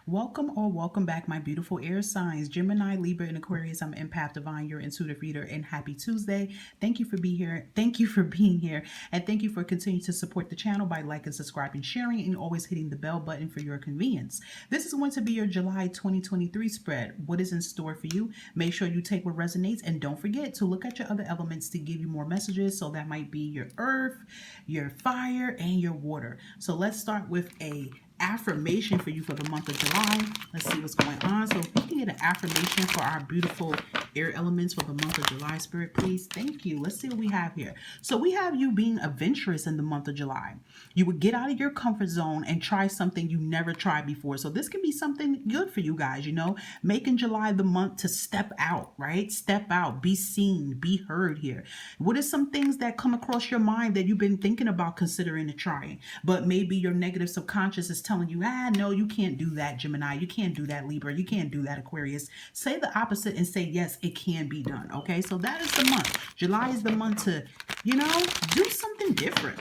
Welcome or welcome back, my beautiful air signs, Gemini, Libra, and Aquarius. I'm Empath Divine, your intuitive reader, and happy Tuesday. Thank you for being here. Thank you for being here, and thank you for continuing to support the channel by liking, subscribing, sharing, and always hitting the bell button for your convenience. This is going to be your July 2023 spread. What is in store for you? Make sure you take what resonates, and don't forget to look at your other elements to give you more messages. So that might be your earth, your fire, and your water. So let's start with a affirmation for you for the month of July. Let's see what's going on. So if we can get an affirmation for our beautiful air elements for the month of July, Spirit, please. Thank you. Let's see what we have here. So we have you being adventurous in the month of July. You would get out of your comfort zone and try something you never tried before. So this can be something good for you guys, you know, making July the month to step out, right? Step out, be seen, be heard here. What are some things that come across your mind that you've been thinking about considering and trying, but maybe your negative subconscious is telling you, no, you can't do that, Gemini. You can't do that, Libra. You can't do that, Aquarius. Say the opposite and say, yes, it can be done. Okay, so that is the month. July is the month to, you know, do something different.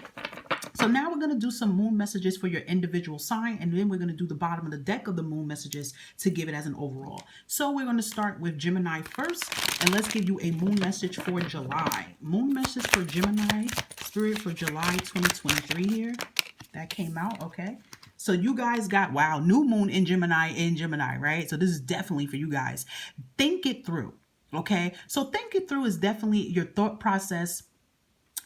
So now we're going to do some moon messages for your individual sign, and then we're going to do the bottom of the deck of the moon messages to give it as an overall. So we're going to start with Gemini first, and let's give you a moon message for July. Moon message for Gemini, Spirit, for July 2023 here. That came out, okay? So you guys got, wow, new moon in Gemini, right? So this is definitely for you guys. Think it through, okay? So think it through is definitely your thought process.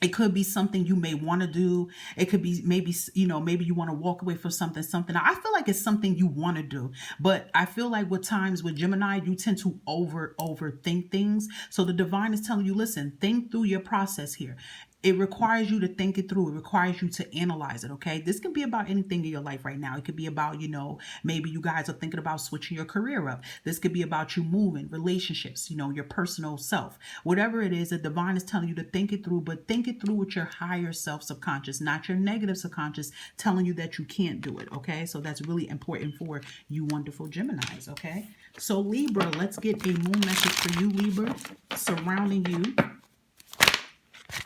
It could be something you may want to do. It could be maybe, you know, maybe you want to walk away from something. I feel like it's something you want to do, but I feel like with times with Gemini, you tend to overthink things. So the divine is telling you, listen, think through your process here. It requires you to think it through. It requires you to analyze it, okay? This can be about anything in your life right now. It could be about, you know, maybe you guys are thinking about switching your career up. This could be about you moving, relationships, you know, your personal self. Whatever it is, the divine is telling you to think it through, but think it through with your higher self subconscious, not your negative subconscious telling you that you can't do it, okay? So that's really important for you wonderful Geminis, okay? So Libra, let's get a moon message for you, Libra, surrounding you.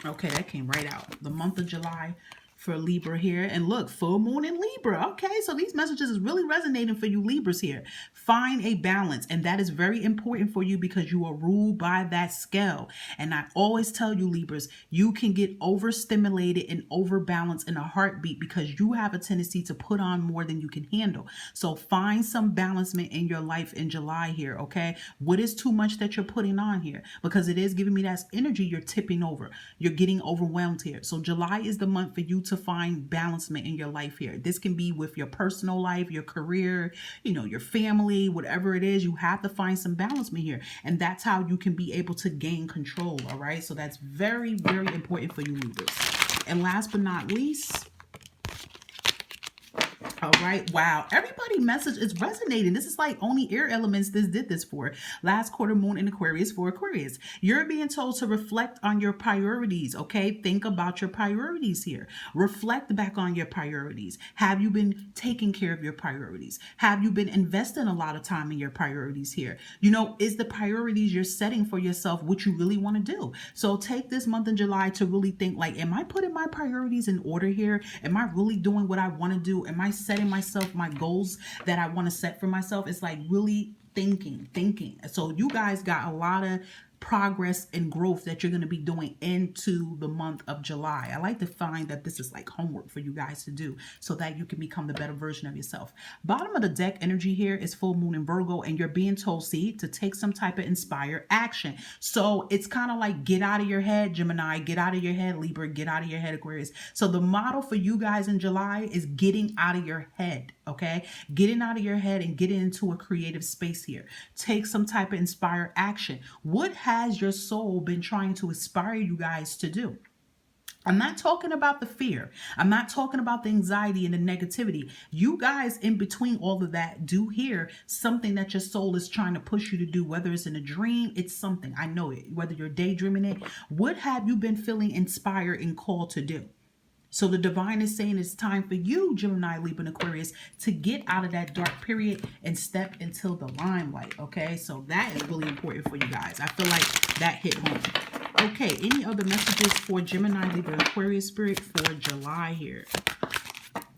Okay, that came right out. The month of July for Libra here. And look, full moon in Libra. Okay, so these messages is really resonating for you Libras here. Find a balance, and that is very important for you because you are ruled by that scale. And I always tell you Libras, you can get overstimulated and overbalanced in a heartbeat because you have a tendency to put on more than you can handle. So find some balancement in your life in July here, okay? What is too much that you're putting on here? Because it is giving me that energy you're tipping over. You're getting overwhelmed here. So July is the month for you to find balancement in your life here. This can be with your personal life, your career, you know, your family, whatever it is. You have to find some balancement here, and that's how you can be able to gain control. All right, so that's very, very important for you Libras. And last but not least, all right, wow, everybody message is resonating. This is like only air elements this did this for. Last quarter moon in Aquarius for Aquarius. You're being told to reflect on your priorities, okay? Think about your priorities here. Reflect back on your priorities. Have you been taking care of your priorities? Have you been investing a lot of time in your priorities here? You know, is the priorities you're setting for yourself what you really want to do? So take this month in July to really think like, am I putting my priorities in order here? Am I really doing what I want to do? Am I setting myself my goals that I want to set for myself? It's like really thinking. So you guys got a lot of progress and growth that you're going to be doing into the month of July. I like to find that this is like homework for you guys to do so that you can become the better version of yourself. Bottom of the deck energy here is full moon in Virgo, and you're being told, see, to take some type of inspired action. So it's kind of like get out of your head, Gemini, get out of your head, Libra, get out of your head, Aquarius. So the model for you guys in July is getting out of your head, okay? Getting out of your head and getting into a creative space here. Take some type of inspired action. What has your soul been trying to inspire you guys to do? I'm not talking about the fear. I'm not talking about the anxiety and the negativity. You guys in between all of that do hear something that your soul is trying to push you to do, whether it's in a dream, it's something. I know it, whether you're daydreaming it. What have you been feeling inspired and called to do? So the divine is saying it's time for you, Gemini, Libra, and Aquarius, to get out of that dark period and step into the limelight, okay? So that is really important for you guys. I feel like that hit home. Okay, any other messages for Gemini, Libra, and Aquarius, Spirit, for July here?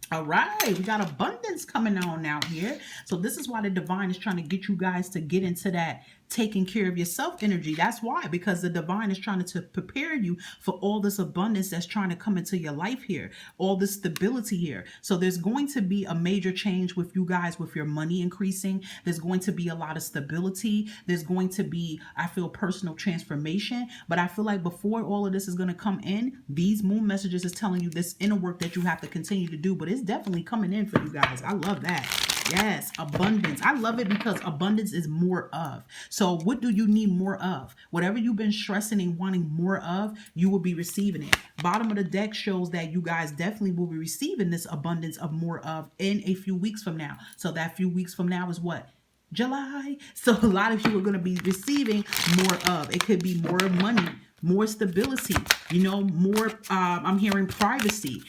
All right, we got abundance coming on out here. So this is why the divine is trying to get you guys to get into that taking care of yourself energy. That's why, because the divine is trying to prepare you for all this abundance that's trying to come into your life here, all this stability here. So there's going to be a major change with you guys, with your money increasing. There's going to be a lot of stability. There's going to be, I feel, personal transformation. But I feel like before all of this is going to come in, these moon messages is telling you this inner work that you have to continue to do. But it's definitely coming in for you guys. I love that. Yes, abundance. I love it because abundance is more of. So what do you need more of? Whatever you've been stressing and wanting more of, you will be receiving it. Bottom of the deck shows that you guys definitely will be receiving this abundance of more of in a few weeks from now. So that few weeks from now is what? July. So a lot of you are going to be receiving more of. It could be more money, more stability, more I'm hearing privacy,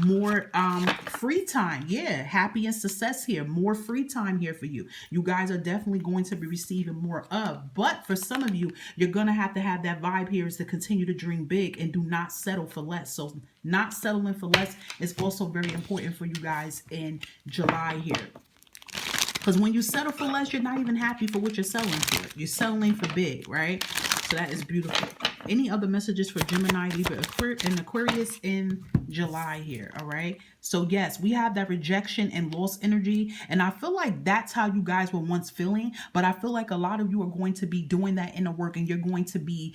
more free time. Yeah, happy and success here. More free time here for you. You guys are definitely going to be receiving more of. But for some of you, you're going to have that vibe here is to continue to dream big and do not settle for less. So not settling for less is also very important for you guys in July here. Because when you settle for less, you're not even happy for what you're selling for. You're settling for big, right? So that is beautiful. Any other messages for Gemini, Libra, and Aquarius in July here, all right? So yes, we have that rejection and loss energy. And I feel like that's how you guys were once feeling. But I feel like a lot of you are going to be doing that inner work and you're going to be,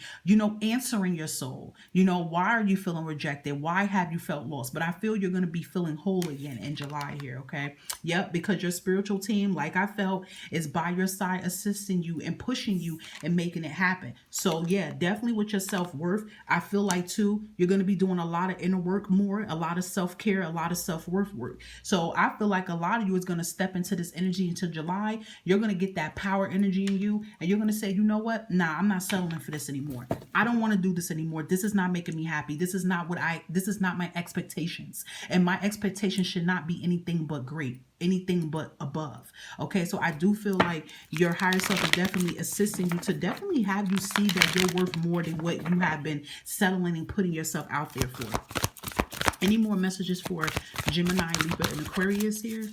answering your soul. Why are you feeling rejected? Why have you felt lost? But I feel you're going to be feeling whole again in July here, okay? Yep, because your spiritual team, like I felt, is by your side assisting you and pushing you and making it happen. So yeah, definitely with your self-worth, I feel like too, you're going to be doing a lot of inner work more, a lot of self-care, a lot of self-worth work. So I feel like a lot of you is going to step into this energy into July. You're going to get that power energy in you and you're going to say, you know what? Nah, I'm not settling for this anymore. I don't want to do this anymore. This is not making me happy. This is not my expectations. And my expectations should not be anything but great, anything but above. Okay, so I do feel like your higher self is definitely assisting you to definitely have you see that you're worth more than what you have been settling and putting yourself out there for. Any more messages for Gemini, Libra, and Aquarius here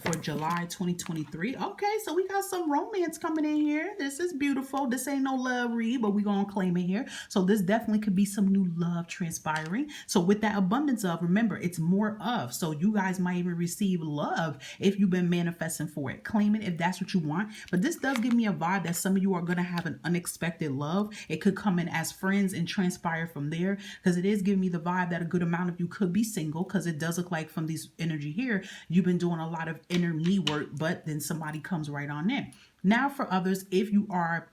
for July 2023? Okay, so we got some romance coming in here. This is beautiful. This ain't no love read, but we're gonna claim it here. So this definitely could be some new love transpiring. So with that abundance of, remember, it's more of. So you guys might even receive love if you've been manifesting for it. Claim it if that's what you want. But this does give me a vibe that some of you are gonna have an unexpected love. It could come in as friends and transpire from there, because it is giving me the vibe that a good amount of you could be single, because it does look like from this energy here, you've been doing a lot of inner me work, but then somebody comes right on in. Now for others, if you are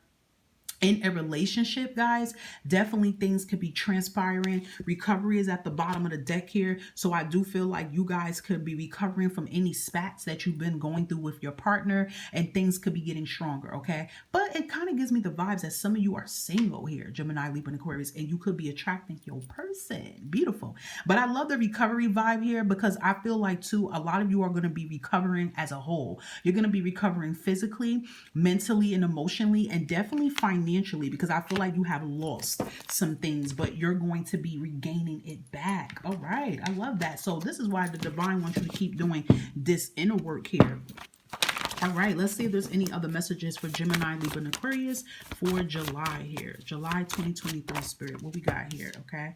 in a relationship, guys, definitely things could be transpiring. Recovery is at the bottom of the deck here. So I do feel like you guys could be recovering from any spats that you've been going through with your partner, and things could be getting stronger, okay? But it kind of gives me the vibes that some of you are single here, Gemini, Libra, and Aquarius, and you could be attracting your person. Beautiful. But I love the recovery vibe here, because I feel like too, a lot of you are going to be recovering as a whole. You're going to be recovering physically, mentally, and emotionally, and definitely financially, because I feel like you have lost some things, but you're going to be regaining it back. All right, I love that. So this is why the divine wants you to keep doing this inner work here. All right, let's see if there's any other messages for Gemini, Libra, and Aquarius for July here. July 2023 spirit. What we got here, okay?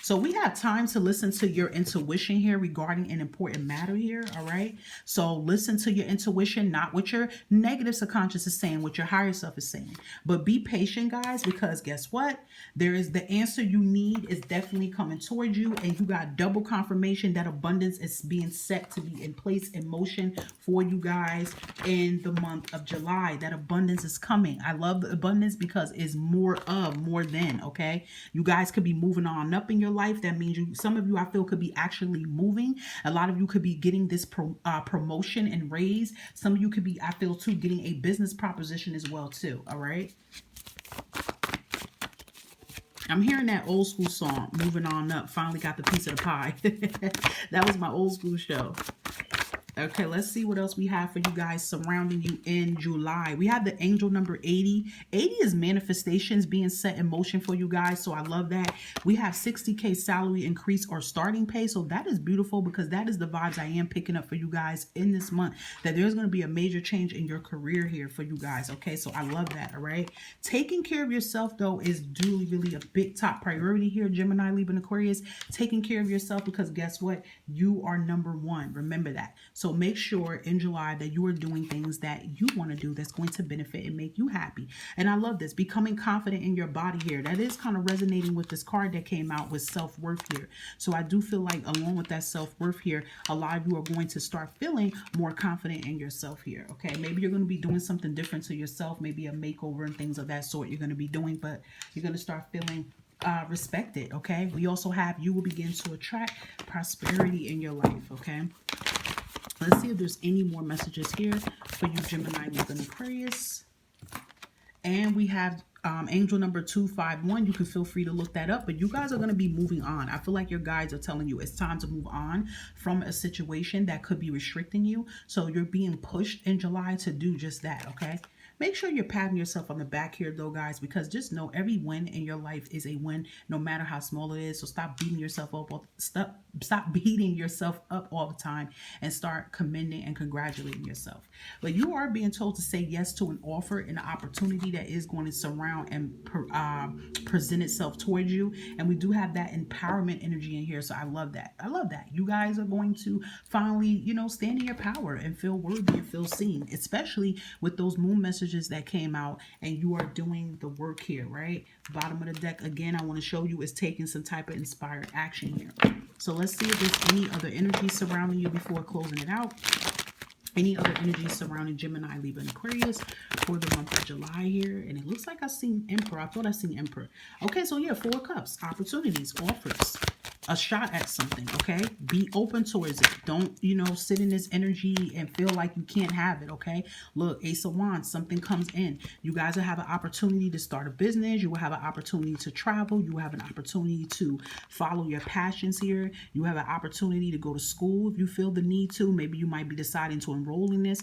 So we have time to listen to your intuition here regarding an important matter here, all right? So listen to your intuition, not what your negative subconscious is saying, what your higher self is saying. But be patient, guys, because guess what? There is the answer you need is definitely coming towards you, and you got double confirmation that abundance is being set to be in place, in motion for you guys in the month of July. That abundance is coming. I love the abundance because it's more of, more than, okay? You guys could be moving on up in your life. That means some of you, I feel, could be actually moving. A lot of you could be getting this promotion and raise. Some of you could be, I feel too, getting a business proposition as well too. All right. I'm hearing that old school song, Moving On Up. Finally got the piece of the pie. That was my old school show. Okay, let's see what else we have for you guys surrounding you in July. We have the angel number 80. 80 is manifestations being set in motion for you guys, so I love that. We have 60K salary increase or starting pay, so that is beautiful because that is the vibes I am picking up for you guys in this month, that there's going to be a major change in your career here for you guys, okay? So I love that, all right? Taking care of yourself, though, is really a big top priority here, Gemini, Libra, and Aquarius. Taking care of yourself because guess what? You are number one. Remember that. So make sure in July that you are doing things that you want to do that's going to benefit and make you happy. And I love this. Becoming confident in your body here. That is kind of resonating with this card that came out with self-worth here. So I do feel like along with that self-worth here, a lot of you are going to start feeling more confident in yourself here. Okay. Maybe you're going to be doing something different to yourself. Maybe a makeover and things of that sort you're going to be doing, but you're going to start feeling respected. Okay. We also have you will begin to attract prosperity in your life. Okay. Let's see if there's any more messages here for you, Gemini, Libra, and Aquarius. And we have angel number 251. You can feel free to look that up, but you guys are going to be moving on. I feel like your guides are telling you it's time to move on from a situation that could be restricting you. So you're being pushed in July to do just that, okay? Make sure you're patting yourself on the back here, though, guys, because just know every win in your life is a win, no matter how small it is. So stop beating yourself up. Stop beating yourself up all the time and start commending and congratulating yourself. But you are being told to say yes to an offer and an opportunity that is going to surround and present itself towards you. And we do have that empowerment energy in here. So I love that. I love that. You guys are going to finally, you know, stand in your power and feel worthy and feel seen, especially with those moon messages that came out and you are doing the work here, right? Bottom of the deck, again, I want to show you is taking some type of inspired action here. So let's see if there's any other energy surrounding you before closing it out. Any other energy surrounding Gemini, Libra, and Aquarius for the month of July here. And it looks like I seen Emperor. I thought I seen Emperor. Okay, so yeah, 4 cups, opportunities, offers, a shot at something, okay? Be open towards it. Don't, you know, sit in this energy and feel like you can't have it, okay? Look, Ace of Wands, something comes in. You guys will have an opportunity to start a business. You will have an opportunity to travel. You will have an opportunity to follow your passions here. You have an opportunity to go to school if you feel the need to. Maybe you might be deciding to enroll in this.